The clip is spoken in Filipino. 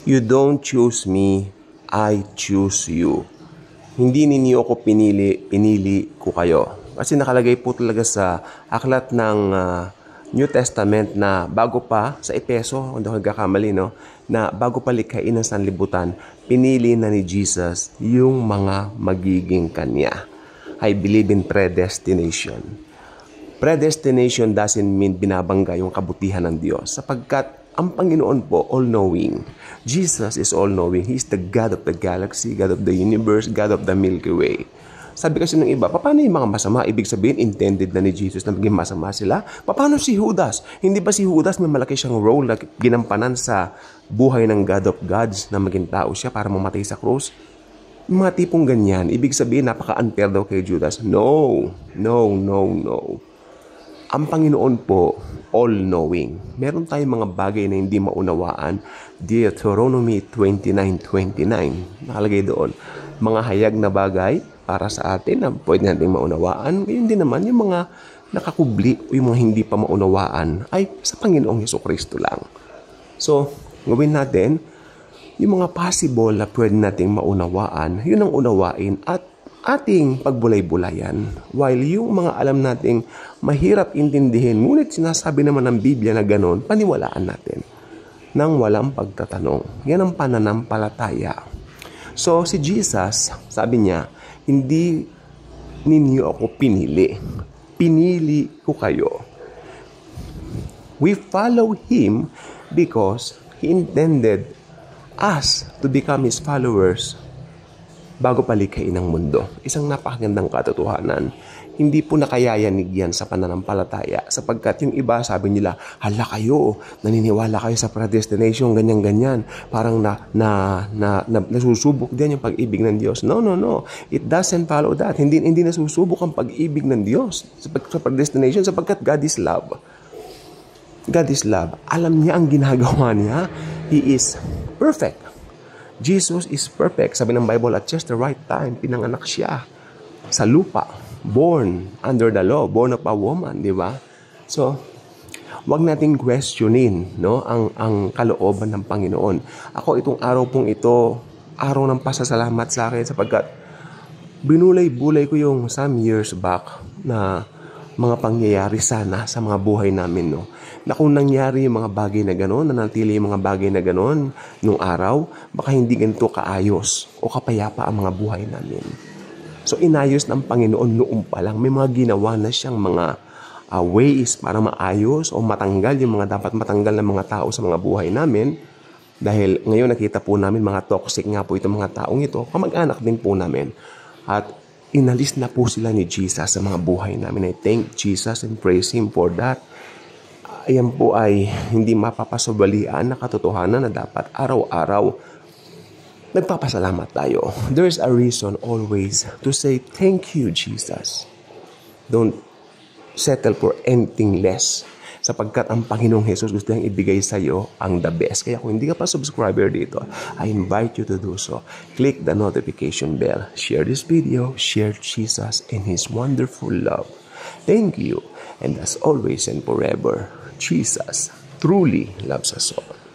You don't choose me, I choose you. Hindi ninyo ako pinili ko kayo. Kasi nakalagay po talaga sa aklat ng New Testament na bago pa, sa Epeso, kung hindi ako nagkakamali, no? Na bago pa likhain ng sanlibutan, pinili na ni Jesus yung mga magiging kanya. I believe in predestination. Predestination doesn't mean binabangga yung kabutihan ng Diyos, sapagkat ang Panginoon po, all-knowing. Jesus is all-knowing. He is the God of the galaxy, God of the universe, God of the Milky Way. Sabi kasi ng iba, paano yung mga masama? Ibig sabihin, intended na ni Jesus na maging masama sila? Paano si Judas? Hindi ba si Judas may malaki siyang role na ginampanan sa buhay ng God of Gods na maging tao siya para mamatay sa krus? Mga tipong ganyan. Ibig sabihin, napaka-unfair daw kay Judas. No. Ang Panginoon po, all-knowing. Meron tayong mga bagay na hindi maunawaan. Deuteronomy 29:29. Nakalagay doon. Mga hayag na bagay para sa atin na pwede natin maunawaan. Ngayon din naman, yung mga nakakubli o yung mga hindi pa maunawaan ay sa Panginoong Jesucristo lang. So, gawin natin, yung mga possible na pwede nating maunawaan, yun ang unawain at ating pagbulay-bulayan. While yung mga alam nating mahirap intindihin, ngunit sinasabi naman ng Biblia na gano'n, paniwalaan natin nang walang pagtatanong. Yan ang pananampalataya. So, si Jesus, sabi niya, hindi ninyo ako pinili. Pinili ko kayo. We follow Him because He intended us to become His followers bago palikhain ng mundo. Isang napakagandang katotohanan. Hindi po nakayayanig yan sa pananampalataya sapagkat yung iba sabi nila, hala kayo, naniniwala kayo sa predestination, ganyan-ganyan. Parang nasusubok din yung pag-ibig ng Diyos. No. It doesn't follow that. Hindi nasusubok ang pag-ibig ng Diyos sa predestination sapagkat God is love. God is love. Alam niya ang ginagawa niya. He is perfect. Jesus is perfect. Sabi ng Bible, at just the right time, pinanganak siya sa lupa. Born under the law. Born of a woman, di ba? So, wag nating questionin, no, ang kalooban ng Panginoon. Ako, itong araw pong ito, araw ng pasasalamat sa akin sapagkat binulay-bulay ko yung some years back na mga pangyayari sana sa mga buhay namin, no. Na kung nangyari yung mga bagay na gano'n, nanatili yung mga bagay na gano'n nung araw, baka hindi ganito kaayos o kapayapa ang mga buhay namin. So, inayos ng Panginoon noon pa lang. May mga ginawa na siyang mga ways para maayos o matanggal yung mga dapat matanggal ng mga tao sa mga buhay namin. Dahil ngayon nakita po namin mga toxic nga po itong mga taong ito. Kamag-anak din po namin. At inalis na po sila ni Jesus sa mga buhay namin. I thank Jesus and praise Him for that. Ayan po ay hindi mapapasubalian na katotohanan na dapat araw-araw nagpapasalamat tayo. There's a reason always to say thank you, Jesus. Don't settle for anything less sapagkat ang Panginoong Jesus gusto niyang ibigay sa iyo ang the best. Kaya kung hindi ka pa subscriber dito, I invite you to do so. Click the notification bell. Share this video. Share Jesus and His wonderful love. Thank you. And as always and forever, Jesus truly loves us all.